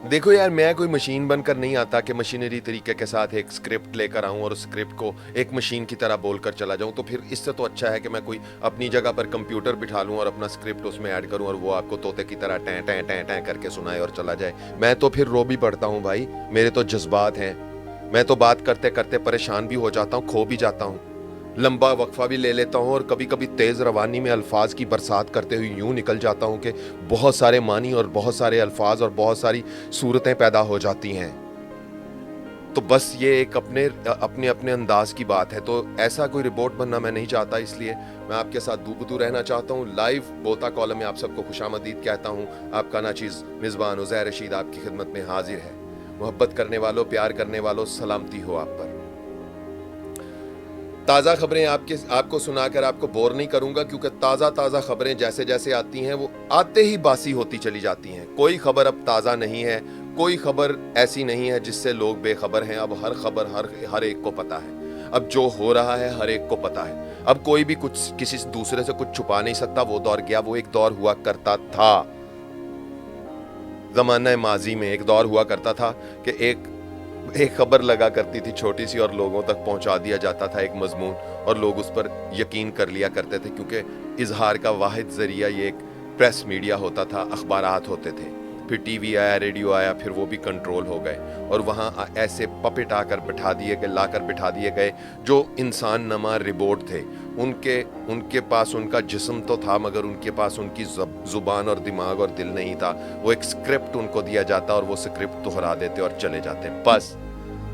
देखो यार, मैं कोई मशीन बनकर नहीं आता कि मशीनरी तरीके के साथ एक स्क्रिप्ट लेकर आऊं और उस स्क्रिप्ट को एक मशीन की तरह बोलकर चला जाऊं। तो फिर इससे तो अच्छा है कि मैं कोई अपनी जगह पर कंप्यूटर बिठा लूं और अपना स्क्रिप्ट उसमें ऐड करूं और वो आपको तोते की तरह टैं टैं टैं टैं करके सुनाए और चला जाए। मैं तो फिर रो भी पड़ता हूं भाई, मेरे तो जज्बात हैं। मैं तो बात करते करते परेशान भी हो जाता हूं, खो भी जाता हूं, लंबा वक्फा भी ले लेता हूं और कभी कभी तेज़ रवानी में अल्फाज की बरसात करते हुए यूं निकल जाता हूं कि बहुत सारे मानी और बहुत सारे अल्फाज और बहुत सारी सूरतें पैदा हो जाती हैं। तो बस ये एक अपने अपने अपने अंदाज की बात है। तो ऐसा कोई रिपोर्ट बनना मैं नहीं चाहता, इसलिए मैं आपके साथ दूबदू रहना चाहता हूँ। लाइव बोलता कॉलम में आप सबको खुशामदीद कहता हूँ। आपका नाचीज़ मेज़बान उज़ैर रशीद आपकी खिदमत में हाजिर है। मोहब्बत करने वालों, प्यार करने वालों, सलामती हो आप पर। ताज़ा खबरें आपको सुनाकर आपको बोर नहीं करूंगा, क्योंकि ताज़ा खबरें जैसे जैसे आती हैं वो आते ही बासी होती चली जाती हैं। कोई खबर अब ताज़ा नहीं है, कोई खबर ऐसी नहीं है जिससे लोग बेखबर हैं। अब हर खबर हर एक को पता है। अब जो हो रहा है हर एक को पता है। अब कोई भी कुछ किसी दूसरे से कुछ छुपा नहीं सकता। वो दौर गया, वो एक दौर हुआ करता था ज़माना माजी में। एक दौर हुआ करता था कि एक खबर लगा करती थी छोटी सी और लोगों तक पहुंचा दिया जाता था एक मजमून, और लोग उस पर यकीन कर लिया करते थे, क्योंकि इजहार का वाहिद जरिया ये एक प्रेस मीडिया होता था, अखबारात होते थे। फिर टीवी आया, रेडियो आया, फिर वो भी कंट्रोल हो गए और वहाँ ऐसे पपेट आकर लाकर बिठा दिए गए जो इंसान नमा रिपोर्ट थे। उनके पास उनका जिस्म तो था, मगर उनके पास उनकी जुबान और दिमाग और दिल नहीं था। वो एक स्क्रिप्ट उनको दिया जाता और वो स्क्रिप्ट दोहरा देते और चले जाते बस।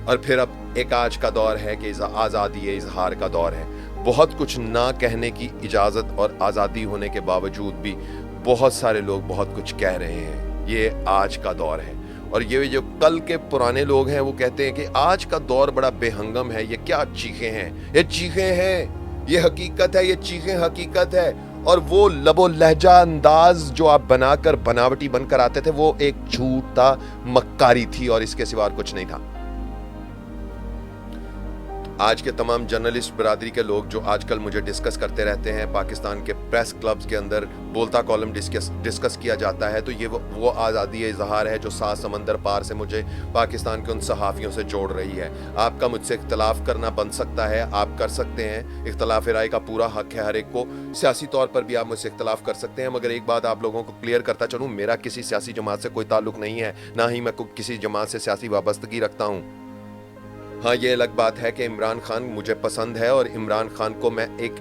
और फिर अब एक आज का दौर है कि आज़ादी इजहार का दौर है। बहुत कुछ ना कहने की इजाज़त और आज़ादी होने के बावजूद भी बहुत सारे लोग बहुत कुछ कह रहे हैं। ये आज का दौर है। और ये जो कल के पुराने लोग हैं वो कहते हैं कि आज का दौर बड़ा बेहंगम है। ये क्या चीखें हैं, ये चीखें हैं, ये हकीकत है, ये चीखें हकीकत है। और वो लबो लहजा अंदाज जो आप बनाकर बनावटी बनकर आते थे वो एक झूठ था, मक्कारी थी और इसके सिवा कुछ नहीं था। आज के तमाम जर्नलिस्ट बरादरी के लोग जो आजकल मुझे डिस्कस करते रहते हैं, पाकिस्तान के प्रेस क्लब्स के अंदर बोलता कॉलम डिस्कस किया जाता है, तो ये वो आज़ादी इजहार है जो 7 समंदर पार से मुझे पाकिस्तान के उन सहाफ़ियों से जोड़ रही है। आपका मुझसे इख्तलाफ करना बन सकता है, आप कर सकते हैं, इख्तलाफ राय का पूरा हक है हर एक को। सियासी तौर पर भी आप मुझसे इख्तलाफ कर सकते हैं, मगर एक बात आप लोगों को क्लियर करता चलूँ, मेरा किसी सियासी जमात से कोई ताल्लुक नहीं है, ना ही मैं किसी जमात से सियासी वाबस्तगी रखता हूँ। हाँ, ये अलग बात है कि इमरान खान मुझे पसंद है और इमरान खान को मैं एक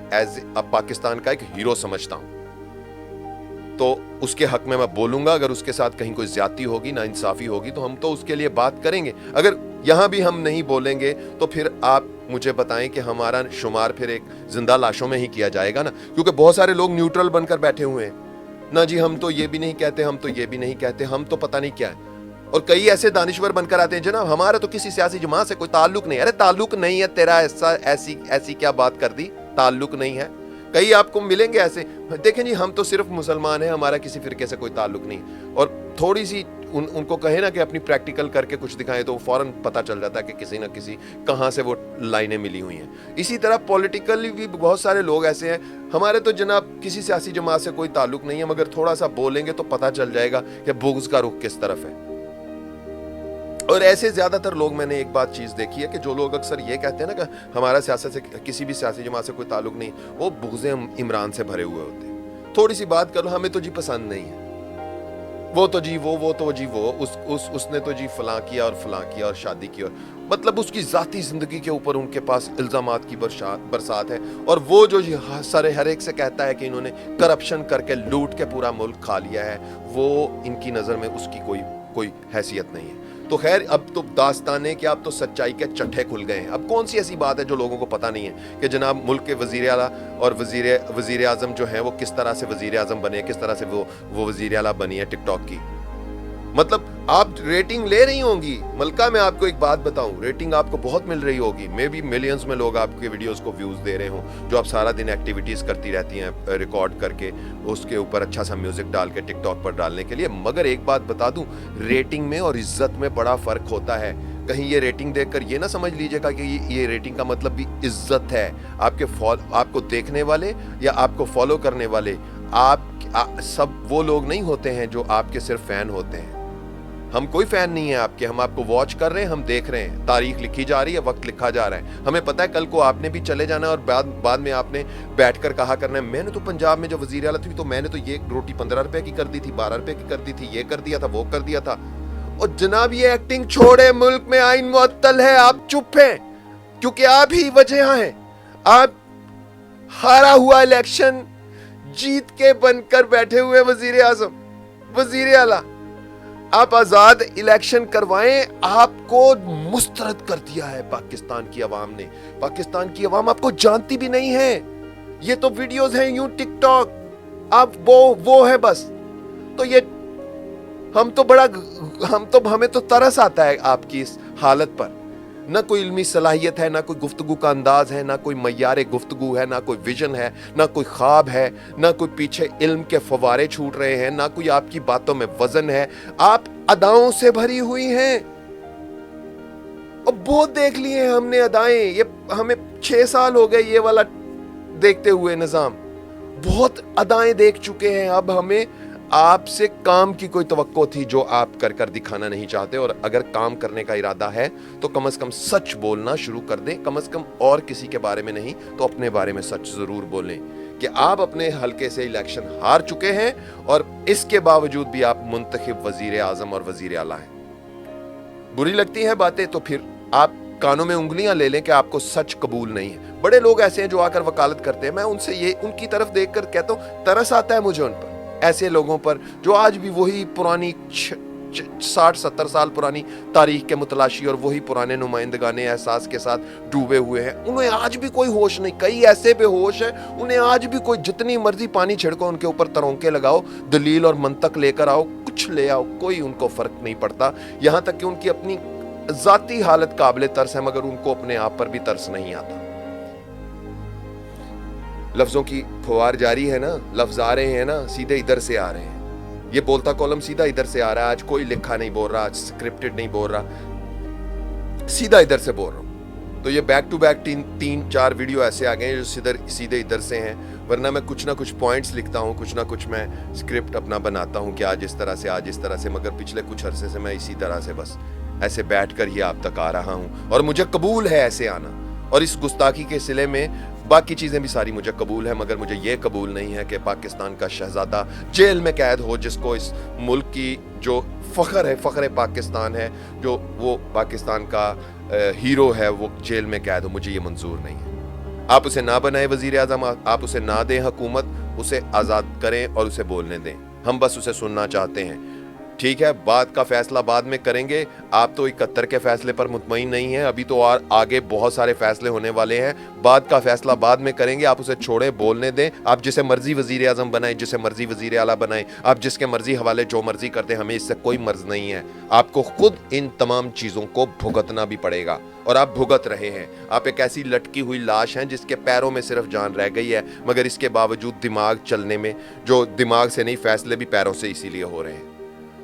पाकिस्तान का एक हीरो समझता हूँ। तो उसके हक में मैं बोलूंगा। अगर उसके साथ कहीं कोई ज्यादती होगी, नाइंसाफी होगी, तो हम तो उसके लिए बात करेंगे। अगर यहाँ भी हम नहीं बोलेंगे तो फिर आप मुझे बताएं कि हमारा शुमार फिर एक जिंदा लाशों में ही किया जाएगा ना। क्योंकि बहुत सारे लोग न्यूट्रल बनकर बैठे हुए हैं ना जी, हम तो ये भी नहीं कहते, हम तो ये भी नहीं कहते, हम तो पता नहीं क्या है। और कई ऐसे दानिश्वर बनकर आते हैं, जनाब हमारा तो किसी सियासी जमात से कोई ताल्लुक नहीं है। अरे ताल्लुक नहीं है तेरा, ऐसी क्या बात कर दी, ताल्लुक नहीं है। कई आपको मिलेंगे ऐसे, देखें जी हम तो सिर्फ मुसलमान हैं, हमारा किसी फिरके से कोई ताल्लुक नहीं। और थोड़ी सी उनको कहे ना कि अपनी प्रैक्टिकल करके कुछ दिखाएं, तो फौरन पता चल जाता है कि किसी न किसी कहाँ से वो लाइनें मिली हुई हैं। इसी तरह पॉलिटिकली भी बहुत सारे लोग ऐसे हैं, हमारे तो जनाब किसी सियासी जमात से कोई ताल्लुक नहीं है, मगर थोड़ा सा बोलेंगे तो पता चल जाएगा कि बुग़्ज़ का रुख किस तरफ है। और ऐसे ज्यादातर लोग, मैंने एक बात चीज देखी है कि जो लोग अक्सर ये कहते हैं ना कि हमारा सियासत से किसी भी सियासी जमात से कोई ताल्लुक नहीं, वो बुग़्ज़े इमरान से भरे हुए होते हैं। थोड़ी सी बात करो, हमें तो जी पसंद नहीं है, वो तो जी वो उसने तो जी फलां किया और फलां किया और शादी की, और मतलब उसकी जाती जिंदगी के ऊपर उनके पास इल्जामात की बरसात है। और वो जो सारे हर एक से कहता है कि इन्होंने करप्शन करके लूट के पूरा मुल्क खा लिया है, वो इनकी नजर में उसकी कोई हैसियत नहीं है। तो खैर, अब तो दास्ताने कि अब तो सच्चाई के चट्टे खुल गए हैं। अब कौन सी ऐसी बात है जो लोगों को पता नहीं है कि जनाब मुल्क के वजीर आला और वजीर आजम जो है वो किस तरह से वजीर आजम बने, किस तरह से वो वजीर आला बनी है टिकटॉक की। मतलब आप रेटिंग ले रही होंगी मलका, मैं आपको एक बात बताऊं, रेटिंग आपको बहुत मिल रही होगी, मे बी मिलियंस में लोग आपके वीडियोस को व्यूज दे रहे हो, जो आप सारा दिन एक्टिविटीज करती रहती हैं रिकॉर्ड करके, उसके ऊपर अच्छा सा म्यूजिक डाल के टिकटॉक पर डालने के लिए। मगर एक बात बता दूं, रेटिंग में और इज्जत में बड़ा फर्क होता है। कहीं ये रेटिंग देखकर ये ना समझ लीजिएगा कि ये रेटिंग का मतलब भी इज्जत है। आपको देखने वाले या आपको फॉलो करने वाले सब वो लोग नहीं होते हैं जो आपके सिर्फ फैन होते हैं। ہم کوئی فین نہیں ہے آپ کے, ہم آپ کو واچ کر رہے ہیں, ہم دیکھ رہے ہیں, تاریخ لکھی جا رہی ہے, وقت لکھا جا رہا ہے. ہمیں پتہ ہے کل کو آپ نے بھی چلے جانا ہے اور بعد میں آپ نے بیٹھ کر کہا کرنا ہے میں نے تو پنجاب میں جو وزیر اعلیٰ تھی تو میں نے تو یہ روٹی 15 روپے کی کر دی تھی, 12 روپے کی کر دی تھی, یہ کر دیا تھا, وہ کر دیا تھا. اور جناب یہ ایکٹنگ چھوڑے, ملک میں آئین معطل ہے, آپ چپ ہیں کیونکہ آپ ہی وجہ ہیں. آپ ہارا ہوا الیکشن جیت کے بن کر بیٹھے ہوئے وزیر اعظم, وزیر اعلیٰ, آپ آزاد الیکشن کروائیں. آپ کو مسترد کر دیا ہے پاکستان کی عوام نے. پاکستان کی عوام آپ کو جانتی بھی نہیں ہے, یہ تو ویڈیوز ہیں یوں ٹک ٹاک, آپ وہ ہے بس. تو یہ ہمیں تو ترس آتا ہے آپ کی اس حالت پر. نہ کوئی علمی صلاحیت ہے, نہ کوئی گفتگو کا انداز ہے, نہ کوئی معیار گفتگو ہے, نہ کوئی ویژن ہے, نہ کوئی خواب ہے, نہ کوئی پیچھے علم کے فوارے چھوٹ رہے ہیں, نہ کوئی آپ کی باتوں میں وزن ہے. آپ اداؤں سے بھری ہوئی ہیں. اور بہت دیکھ لیے ہم نے ادائیں, یہ ہمیں 6 سال ہو گئے یہ والا دیکھتے ہوئے نظام, بہت ادائیں دیکھ چکے ہیں. اب ہمیں آپ سے کام کی کوئی توقع تھی جو آپ کر دکھانا نہیں چاہتے. اور اگر کام کرنے کا ارادہ ہے تو کم از کم سچ بولنا شروع کر دیں. کم از کم اور کسی کے بارے میں نہیں تو اپنے بارے میں سچ ضرور بولیں کہ آپ اپنے حلقے سے الیکشن ہار چکے ہیں اور اس کے باوجود بھی آپ منتخب وزیر اعظم اور وزیر اعلیٰ ہیں. بری لگتی ہیں باتیں تو پھر آپ کانوں میں انگلیاں لے لیں کہ آپ کو سچ قبول نہیں ہے. بڑے لوگ ایسے ہیں جو آ کر وکالت کرتے ہیں, میں ان کی طرف دیکھ کر کہتا ہوں ترس آتا ہے مجھے ان پر, ایسے لوگوں پر جو آج بھی وہی پرانی 60-70 سال پرانی تاریخ کے متلاشی اور وہی پرانے نمائندگان احساس کے ساتھ ڈوبے ہوئے ہیں. انہیں آج بھی کوئی ہوش نہیں. کئی ایسے بے ہوش ہیں, انہیں آج بھی کوئی جتنی مرضی پانی چھڑکو, ان کے اوپر ترونکے لگاؤ, دلیل اور منطق لے کر آؤ, کچھ لے آؤ, کوئی ان کو فرق نہیں پڑتا. یہاں تک کہ ان کی اپنی ذاتی حالت قابل ترس ہے مگر ان کو اپنے آپ پر بھی ترس نہیں آتا. لفظوں کی پھوار جاری ہے نا, لفظ آ رہے ہیں نا, سیدھے ادھر سے آ رہے ہیں. یہ بولتا کالم سیدھا ادھر سے آ رہا ہے. آج کوئی لکھا نہیں بول رہا, آج سکرپٹڈ نہیں بول رہا, سیدھا ادھر سے بول رہا ہوں. تو یہ بیک ٹو بیک 3-4 ویڈیو ایسے آ گئے ہیں جو سیدھے ادھر سے ہیں. ورنہ میں کچھ نہ کچھ پوائنٹس لکھتا ہوں, کچھ نہ کچھ میں سکرپٹ اپنا بناتا ہوں کہ آج اس طرح سے, مگر پچھلے کچھ عرصے سے میں اسی طرح سے بس ایسے بیٹھ کر ہی آپ تک آ رہا ہوں. اور مجھے قبول ہے ایسے آنا, اور اس گستاخی کے سلے میں باقی چیزیں بھی ساری مجھے قبول ہے, مگر مجھے یہ قبول نہیں ہے کہ پاکستان کا شہزادہ جیل میں قید ہو, جس کو اس ملک کی جو فخر ہے, فخر پاکستان ہے, جو وہ پاکستان کا ہیرو ہے, وہ جیل میں قید ہو. مجھے یہ منظور نہیں ہے. آپ اسے نہ بنائیں وزیر اعظم, آپ اسے نہ دیں حکومت, اسے آزاد کریں اور اسے بولنے دیں. ہم بس اسے سننا چاہتے ہیں. ٹھیک ہے, بات کا فیصلہ بعد میں کریں گے. آپ تو 71 کے فیصلے پر مطمئن نہیں ہیں, ابھی تو آگے بہت سارے فیصلے ہونے والے ہیں. بات کا فیصلہ بعد میں کریں گے. آپ اسے چھوڑیں, بولنے دیں. آپ جسے مرضی وزیر اعظم بنائیں, جسے مرضی وزیر اعلیٰ بنائیں, آپ جس کے مرضی حوالے جو مرضی کرتے, ہمیں اس سے کوئی مرض نہیں ہے. آپ کو خود ان تمام چیزوں کو بھگتنا بھی پڑے گا, اور آپ بھگت رہے ہیں. آپ ایک ایسی لٹکی ہوئی لاش ہیں جس کے پیروں میں صرف جان رہ گئی ہے, مگر اس کے باوجود دماغ چلنے میں, جو دماغ سے نہیں, فیصلے بھی پیروں سے اسی لیے ہو رہے ہیں.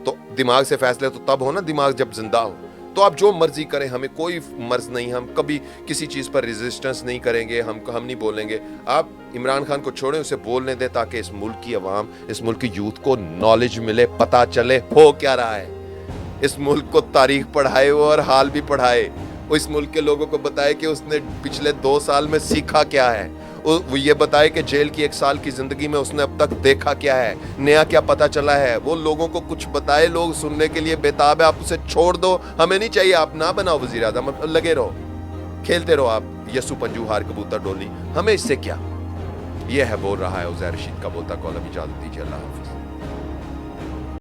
تو دماغ سے فیصلے تو تب ہو نا دماغ جب زندہ ہو. تو آپ جو مرضی کریں, ہمیں کوئی مرض نہیں. ہم کبھی کسی چیز پر ریزسٹنس نہیں کریں گے, ہم نہیں بولیں گے. آپ عمران خان کو چھوڑیں, اسے بولنے دیں, تاکہ اس ملک کی عوام, اس ملک کی یوتھ کو نالج ملے, پتہ چلے ہو کیا رہا ہے. اس ملک کو تاریخ پڑھائے اور حال بھی پڑھائے. وہ اس ملک کے لوگوں کو بتائے کہ اس نے پچھلے 2 سال میں سیکھا کیا ہے. وہ یہ بتائے کہ جیل کی 1 سال کی زندگی میں اس نے اب تک دیکھا کیا ہے, نیا کیا پتا چلا ہے. وہ لوگوں کو کچھ بتائے, لوگ سننے کے لیے بےتاب ہے. آپ اسے چھوڑ دو, ہمیں نہیں چاہیے. آپ نہ بناؤ وزیر اعظم, لگے رہو, کھیلتے رہو آپ یسو پنجو ہار کبوتر ڈولی, ہمیں اس سے کیا. یہ ہے بول رہا ہے عزیر رشید کا بولتا کالم. اجازت دیجیے, اللہ حافظ.